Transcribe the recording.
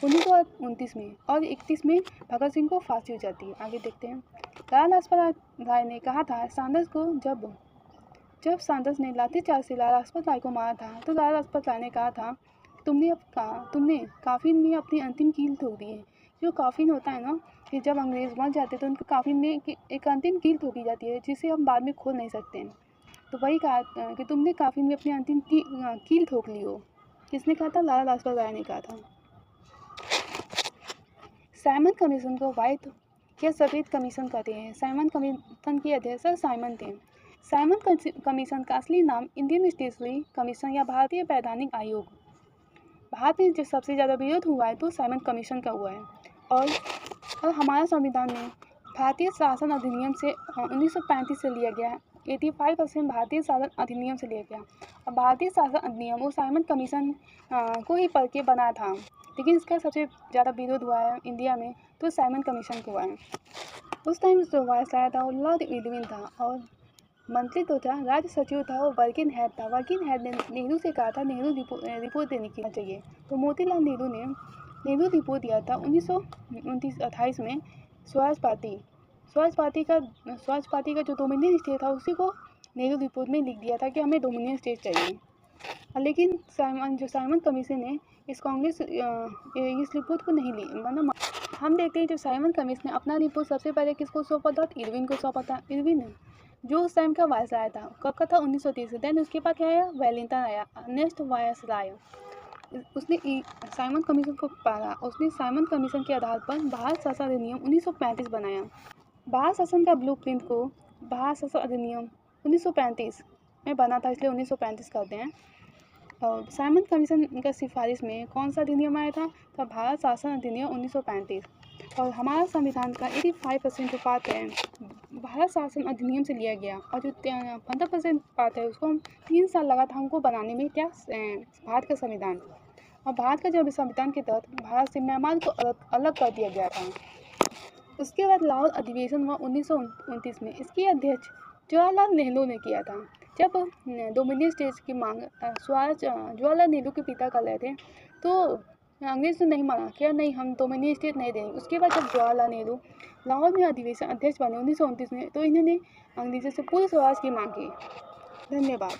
1929 में, और 31 में भगत सिंह को फांसी हो जाती है। आगे देखते हैं। लाला लाजपत राय ने कहा था सांडर्स को, जब सांडर्स ने लाठीचार्ज से लाला लाजपत राय को मारा था, तो लाला लाजपत राय ने कहा था तुमने काफिन में अपनी अंतिम कील ठोक दी है। जो काफिन होता है ना, कि जब अंग्रेज मर जाते तो उनके काफिन में एक अंतिम कील ठोकी जाती है, जिसे हम बाद में खोल नहीं सकते हैं। तो वही कहा कि तुमने काफिन में अपनी अंतिम कील ठोक ली हो। किसने कहा था? लाला लाजपत राय ने कहा था। साइमन कमीशन को व्हाइट या सफेद कमीशन कहते हैं। साइमन कमीशन के अध्यक्ष साइमन थे। साइमन कमीशन का असली नाम इंडियन स्टेशनरी कमीशन या भारतीय वैधानिक आयोग। भारत में जो सबसे ज़्यादा विरोध हुआ है तो साइमन कमीशन का हुआ है। और हमारा संविधान में भारतीय शासन अधिनियम से 1935 से लिया गया है। 85% भारतीय शासन अधिनियम से लिया गया। और भारतीय शासन अधिनियम वो साइमन कमीशन को ही पढ़ के बना था, लेकिन इसका सबसे ज़्यादा विरोध हुआ है इंडिया में तो साइमन कमीशन को हुआ है। उस टाइम जो वायसराय था वो लॉर्ड इरविन था, और मंत्री तो था, राज्य सचिव था वो वर्किंग हेड था। वर्किंग हेड ने नेहरू से कहा था नेहरू रिपोर्ट देने की चाहिए। तो मोतीलाल नेहरू ने रिपोर्ट दिया था 1928 में। स्वराज पार्टी का जो डोमिनियन स्टेट था उसी को नेहरू रिपोर्ट में लिख दिया था कि हमें डोमिनियन स्टेट चाहिए। लेकिन साइमन कमीशन ने इस रिपोर्ट को नहीं ली। मतलब हम देखते हैं जो साइमन कमीशन ने अपना रिपोर्ट सबसे पहले किसको सौंपा था? इरविन को सौंपा था। इरविन ने जो उस टाइम का वायसराय था, कब का था? 1930। देन उसके बाद क्या आया? वेलिंगटन आया, नेक्स्ट वायसराय। उसने साइमन कमीशन को पढ़ा। उसने साइमन कमीशन के आधार पर भारत शासन अधिनियम 1935 बनाया। भारत शासन का ब्लूप्रिंट को भारत शासन अधिनियम 1935 में बना था, इसलिए 1935 कहते हैं। और साइमन कमीशन का सिफारिश में कौन सा अधिनियम आया था? तो भारत शासन अधिनियम 1935। और हमारा संविधान का 85% जो पार्ट है भारत शासन अधिनियम से लिया गया, और जो 15% पार्ट है उसको हम 3 साल लगा था हमको बनाने में। क्या? भारत का संविधान। और भारत का जब संविधान के तहत भारत से म्यांमार को अलग कर दिया गया था। उसके बाद लाहौर अधिवेशन हुआ 1929 में। इसकी अध्यक्ष जवाहरलाल नेहरू ने किया था। जब डोमिनियन स्टेट की मांग जवाहरलाल नेहरू के पिता कर रहे थे, तो अंग्रेज ने नहीं माना, क्या नहीं, हम डोमिनियन स्टेट नहीं देंगे। उसके बाद जब जवाहरलाल नेहरू लाहौर में अधिवेशन अध्यक्ष बने 1929 में, तो इन्होंने अंग्रेजों से पूर्ण स्वराज की मांग की। धन्यवाद।